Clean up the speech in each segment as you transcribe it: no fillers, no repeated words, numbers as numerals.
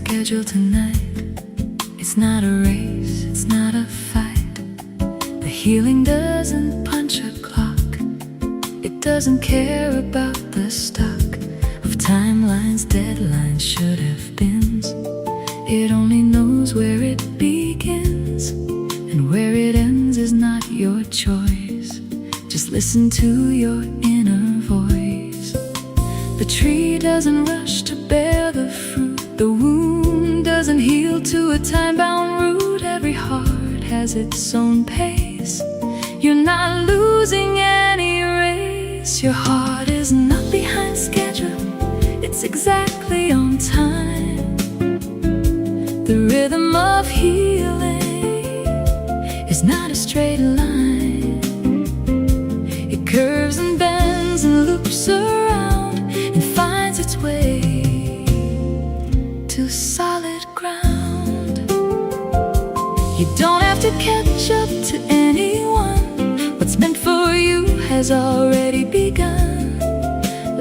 schedule tonight. It's not a race, it's not a fight. The healing doesn't punch a clock. It doesn't care about the stock of timelines, deadlines, should have beens. It only knows where it begins, and where it ends is not your choice. Just listen to your inner voice. The tree doesn't rush to bear the fruit. The wound doesn't heal to a time-bound root. Every heart has its own pace. You're not losing any race. Your heart is not behind schedule. It's exactly on time. The rhythm of healing is not a straight line. It curves and bends and loops around and finds its way to solid ground. You don't have to catch up to anyone. What's meant for you has already begun.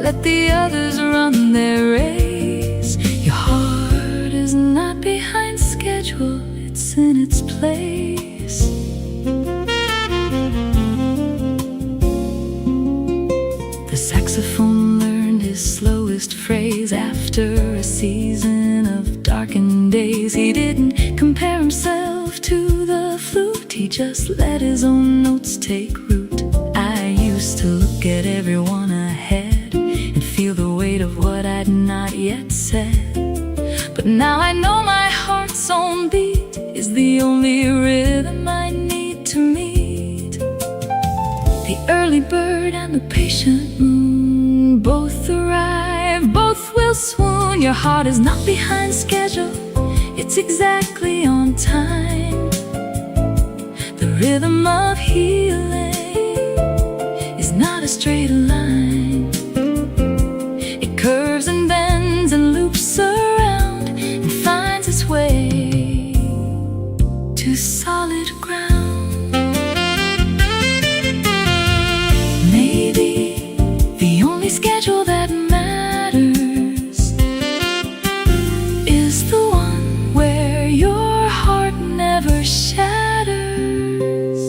Let the others run their race. Your heart is not behind schedule, it's in its place. The saxophone learned his slowest phrase after a season of darkened days. He didn't compare himself to the flute, he just let his own notes take root. I used to look at everyone ahead and feel the weight of what I'd not yet said. But now I know my heart's own beat is the only rhythm I need to meet. The early bird and the patient moon both arrive, both will swoon. Your heart is not behind schedule, it's exactly on time. The rhythm of healing is not a straight line. It curves and bends and loops around and finds its way to solid ground. Maybe the only schedule that matters is the one where your heart never shatters.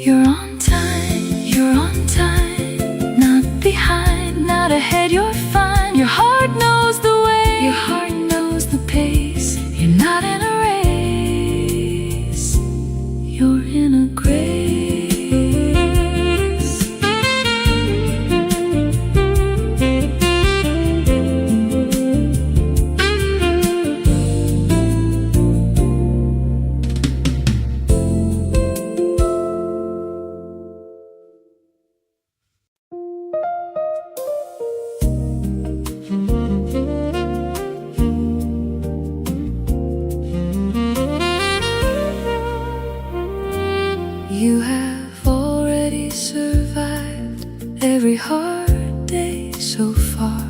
You're on time, you're on time. Not behind, not ahead, you're fine. Your heart knows the way, your heart knows the pace. You're not in a race, you're in a grace. You have already survived every hard day so far.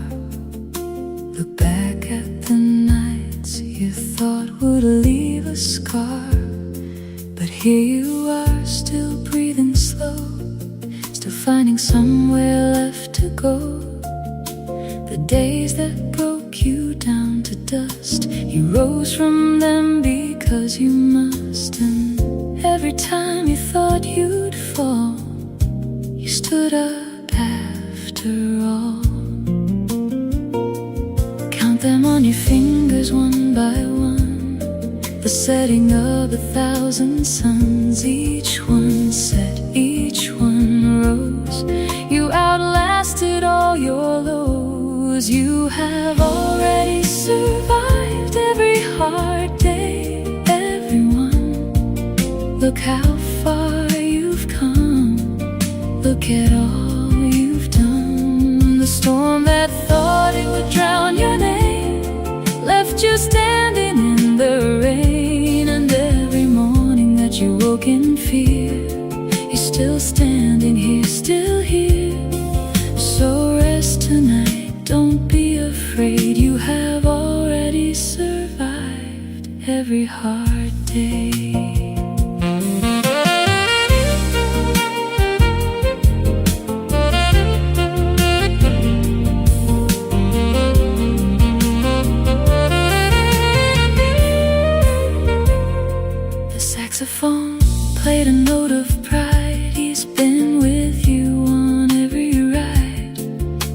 Look back at the nights you thought would leave a scar. But here you are, still breathing slow, still finding somewhere left to go. The days that broke you down to dust, you rose from them because you must. And every time you thought you'd fall, you stood up after all. Count them on your fingers one by one, the setting of 1,000 suns. Each one set, each one rose. You outlasted all your lows. You have already survived every hard day, everyone. Look how far you've come, look at all you've done. The storm that thought it would drown your name left you standing in the rain. And every morning that you woke in fear, you're still standing here, still here. So rest tonight, don't be afraid. You have already survived every hard day. made a note of pride. He's been with you on every ride.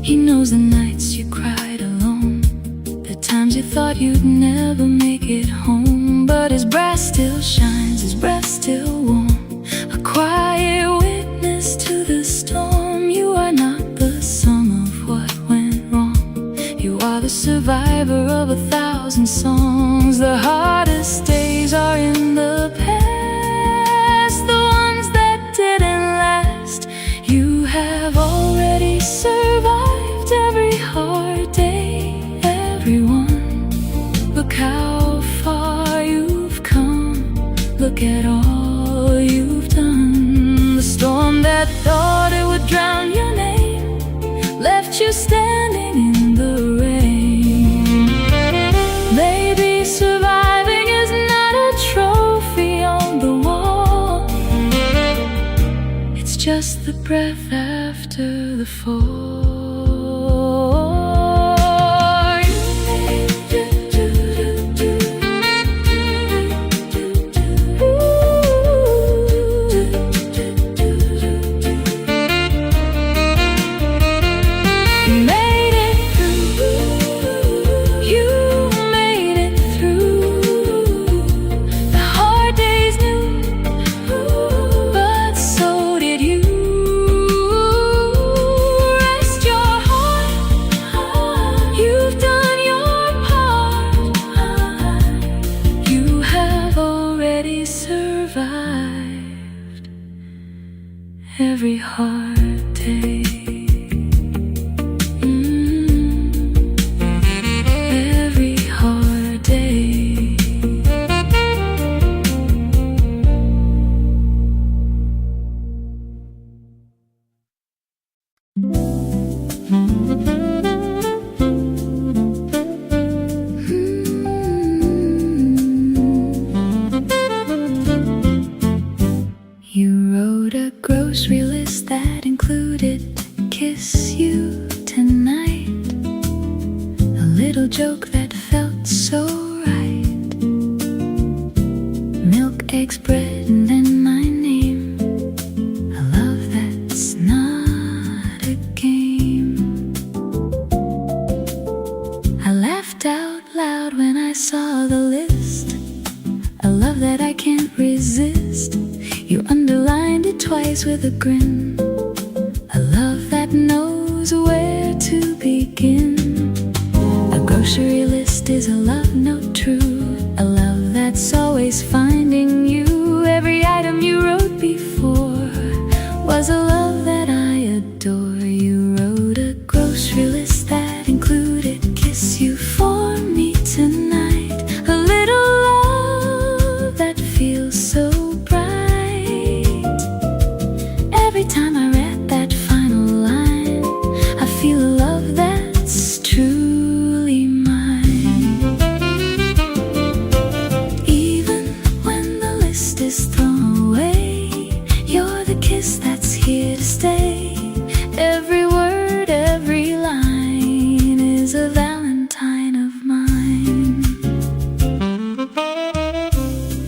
He knows the nights you cried alone, the times you thought you'd never make it home. But his brass still shines, his breath still warm, a quiet witness to the storm. You are not the sum of what went wrong. You are the survivor of 1,000 songs. The hardest days are in the past, the ones that didn't last. You have already survived every hard day, everyone. Look how far you've come, look at all you've done. The storm that thought it would drown your name left you standing in the rain. Maybe surviving is not a trophy on the wall, it's just the breath after the fall. Every hard day, every hard day. You wrote a grocery list that included "kiss you tonight," a little joke that felt so right. Milk, eggs, bread, and then my name, a love that's not a game. I laughed out loud when I saw the list, a love that I can't resist. You underlined it twice with a grin, a love that knows where to begin. A grocery list is a love note true, a love that's always finding you. Every item you wrote before was a love that I adore. You wrote a grocery list that included "kiss you for me tonight," a little love that feels so every time I read that final line. I feel a love that's truly mine. Even when the list is thrown away, you're the kiss that's here to stay. Every word, every line is a valentine of mine.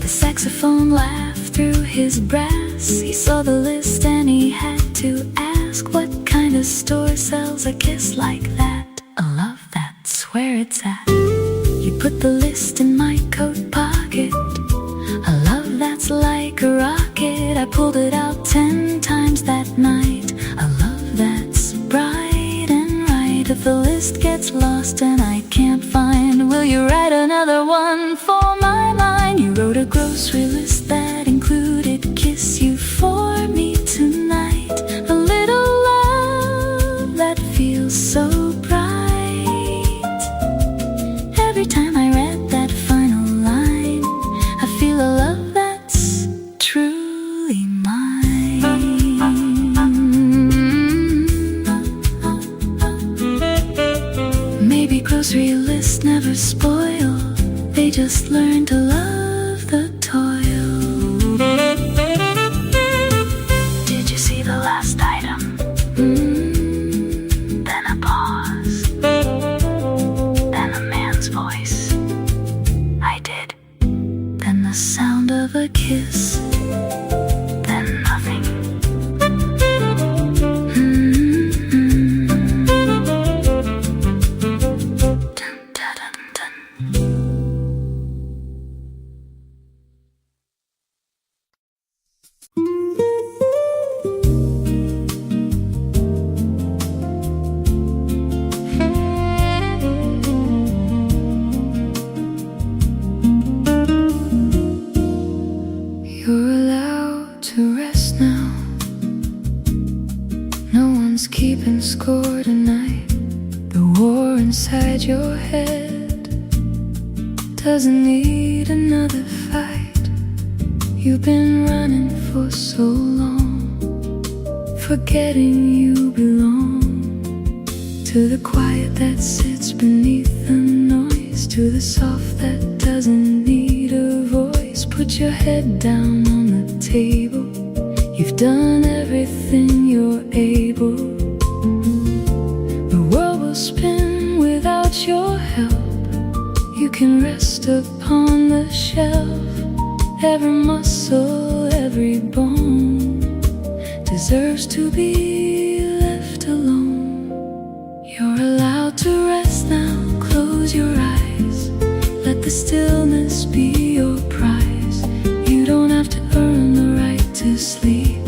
The saxophone laughed through his brass. He saw the list and he had to ask, what kind of store sells a kiss like that? A love that's where it's at. You put the list in my coat pocket, a love that's like a rocket. I pulled it out 10 times that night, a love that's bright and right. If the list gets lost and I can't find, will you write another one for my mind? You wrote a grocery list that included "kiss you for me tonight," a little love that feels so bright. Every time I read that final line, I feel a love that's truly mine. Maybe grocery lists never spoil, they just learn to love the toil. Did you see the last item? Then a pause, then a man's voice. I did. Then the sound of a kiss, inside your head doesn't need another fight. You've been running for so long, forgetting you belong to the quiet that sits beneath the noise, to the soft that doesn't need a voice. Put your head down on the table. You've done everything you're able. The world will spin without your help. You can rest upon the shelf. Every muscle, every bone deserves to be left alone. You're allowed to rest now. Close your eyes. Let the stillness be your prize. You don't have to earn the right to sleep.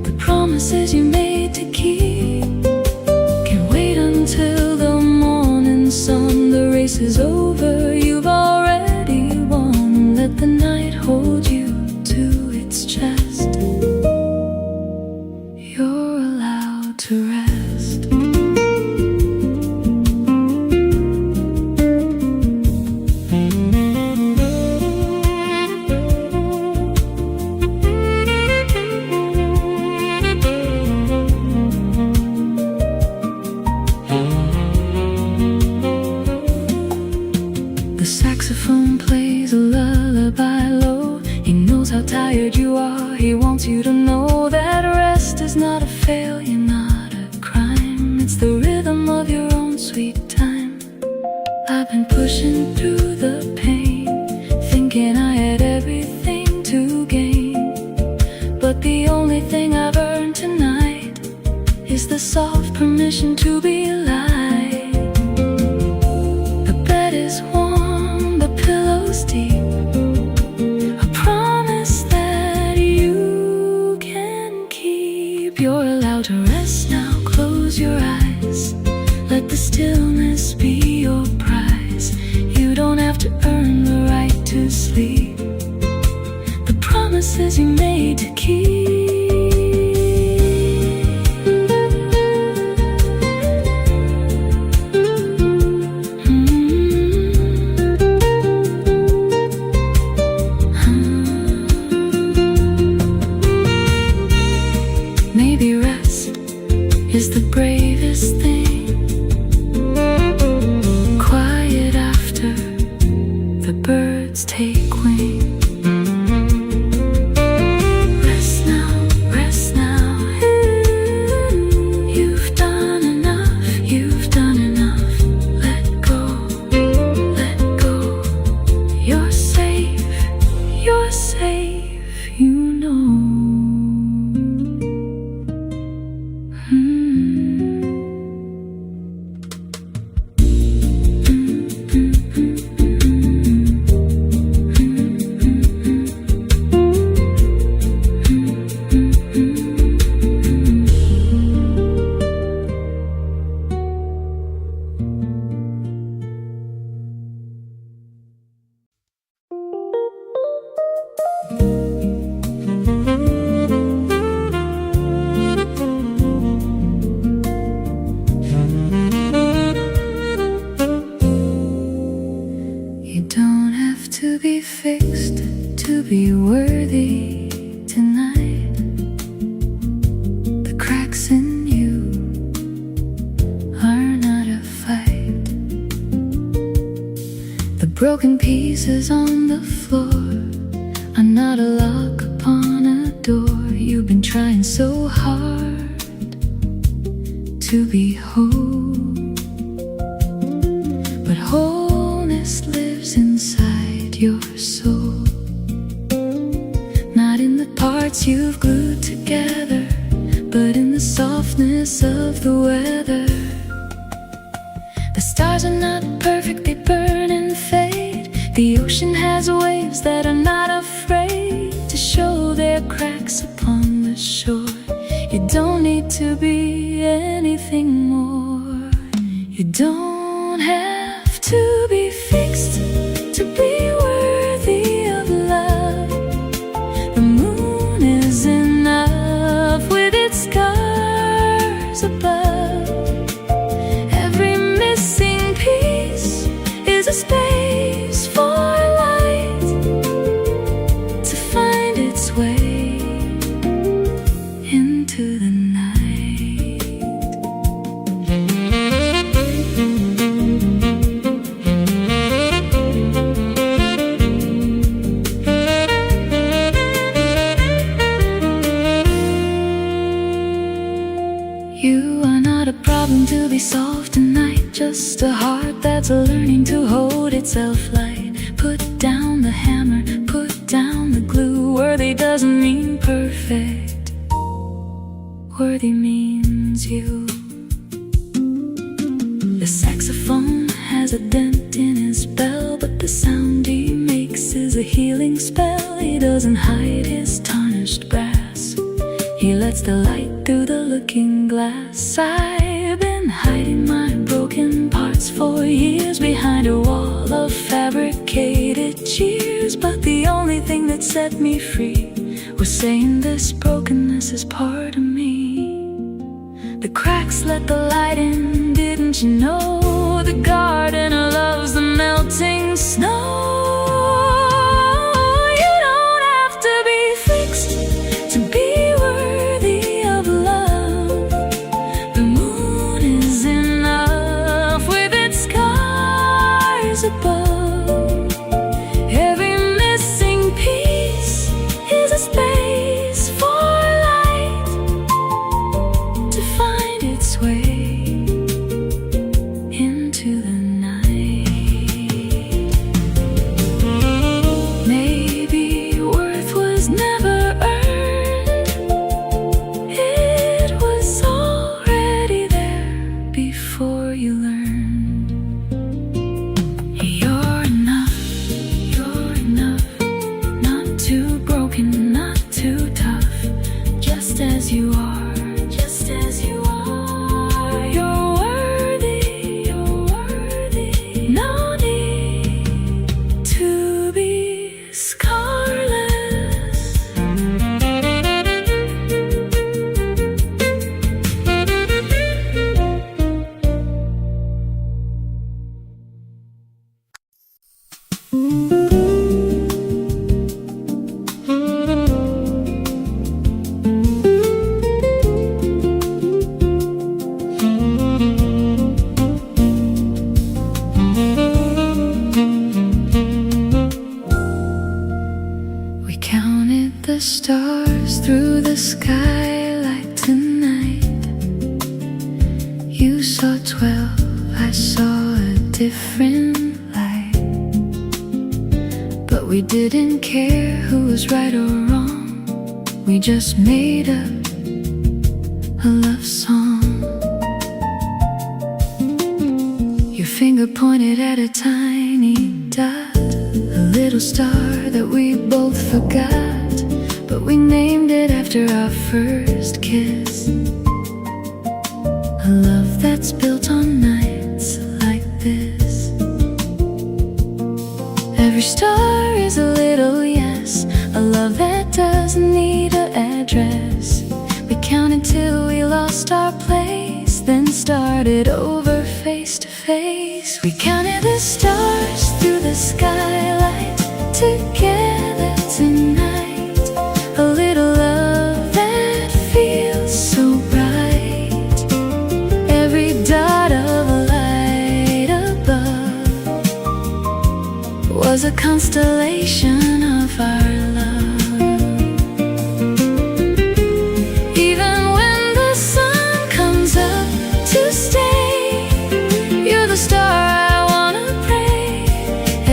The promises you made to keep can wait until the morning sun. The race is over, you've already won. Let the night hold you to its chest. You're allowed to rest. The saxophone plays a lullaby low. He knows how tired you are. He wants you to know that rest is not a failure, not a crime. It's the rhythm of your own sweet time. I've been pushing through the pain, thinking I had everything to gain. But the only thing I've earned tonight is the soft permission to be light. The bed is warm, the pillow's deep, a promise that you can keep. You're allowed to rest now. Close your eyes. Let the stillness be your prize. You don't have to earn the right to sleep. The promises you made to keep. Maybe rest is the bravest thing. Quiet after the birds take wing. Rest now, rest now. You've done enough, you've done enough. Let go, let go. You're safe, you know. You don't have to be fixed to be worthy tonight. The cracks in you are not a fight. The broken pieces on the floor are not a lock upon a door. You've been trying so hard to be whole, but wholeness lives inside your soul. Not in the parts you've glued together, but in the softness of the weather. The stars are not perfect, they burn and fade. The ocean has waves that are not afraid to show their cracks upon the shore. You don't need to be anything more. You don't have to be fixed to be worthy of love. The moon is enough with its scars above. Every missing itself light. Put down the hammer, put down the glue. Worthy doesn't mean perfect. Worthy means you. The saxophone has a dent in his bell, but the sound he makes is a healing spell. He doesn't hide his tarnished brass, he lets the light through the looking glass. I've been hiding my broken parts for years behind a wall of fabricated cheers, but the only thing that set me free was saying this brokenness is part of me. The cracks let the light in, didn't you know? The gardener loves the melting snow. You don't have to be fixed to be worthy of love. The moon is enough with its scars above. Every missing piece is a space for light to find its way into the night. Maybe worth was never earned, it was already there before you learned. You're enough, not too broken, not too tough, just as you are, just as you are. You're worthy, no need to be scarless. We counted the stars through the skylight tonight. You saw 12, I saw a different light. But we didn't care who was right or wrong, we just made up a love song. Your finger pointed at a tiny dot, a little star that we both forgot, but we named it after our first kiss. A love that's built on nights like this. Every star is a little yes, a love that doesn't need an address. We counted till we lost our place, then started over face to face. We counted the stars through the skylight together tonight. A little love that feels so bright. Every dot of a light above was a constellation of our love. Even when the sun comes up to stay, you're the star I wanna pray.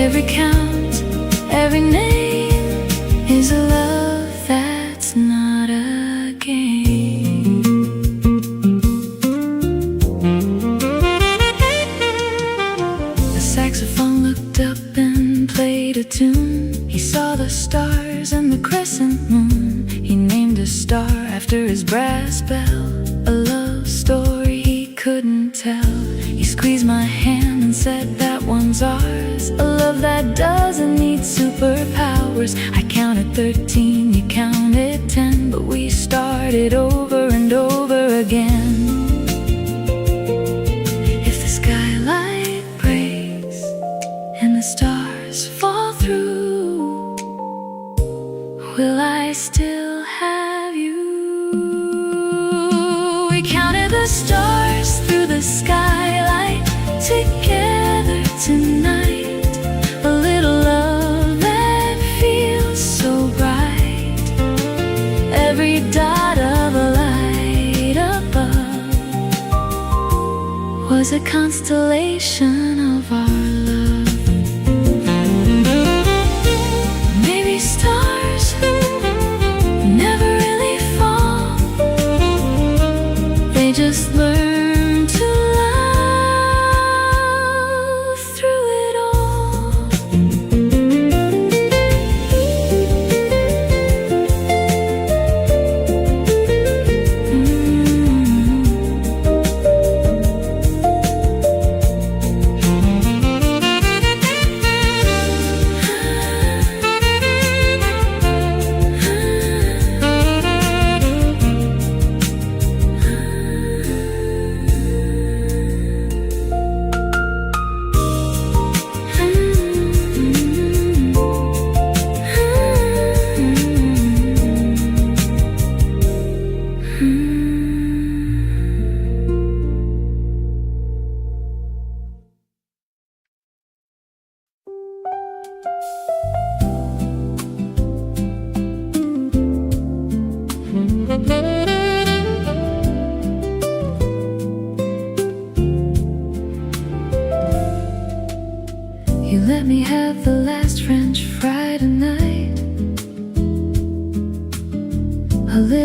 Every count, every name is a love that's not a game. The saxophone looked up and played a tune. He saw the stars and the crescent moon. He named a star after his brass bell, a love story he couldn't tell. He squeezed my hand and said that one's ours, a love that doesn't need superpowers. I counted 13, you counted 10, but we started over and over again. If the skylight breaks and the stars fall through, will I still have you? We counted the stars through the skylight together tonight. A little love that feels so bright. Every dot of a light above was a constellation of our love.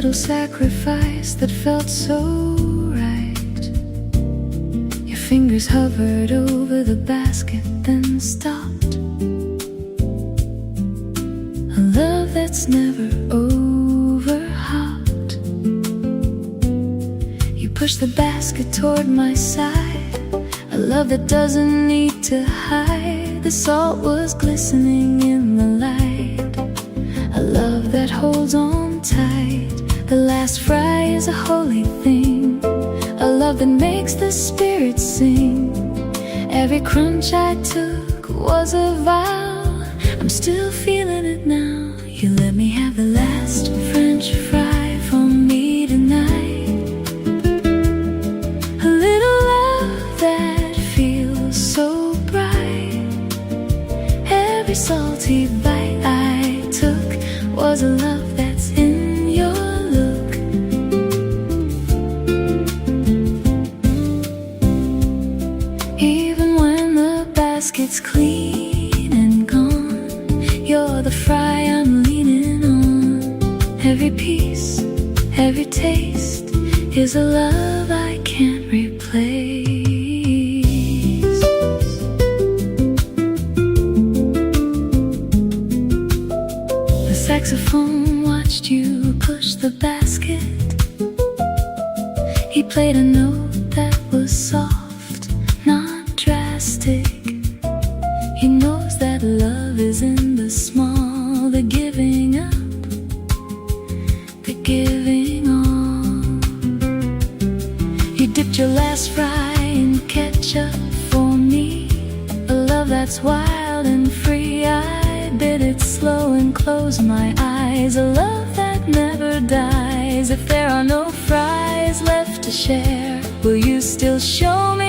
little sacrifice that felt so right. Your fingers hovered over the basket, then stopped. A love that's never overhopped. You pushed the basket toward my side, a love that doesn't need to hide. The salt was glistening in the light, a love that holds on tight. The last fry is a holy thing, a love that makes the spirit sing. Every crunch I took was a vow, I'm still feeling it now. You let me have the last French fry for me tonight. A little love that feels so bright. Every salty bite I took was a love that's in your look. Even when the basket's clean and gone, you're the fry I'm leaning on. Every piece, every taste is a love I can't replace. The saxophone watched you push the basket. He played a note that was soft, not drastic. He knows that love is in the small, the giving up, the giving all. You dipped your last fry in ketchup for me, a love that's wild and free. I bit it slow and closed my eyes, a love that never dies. If there are no fries left to share, will you still show me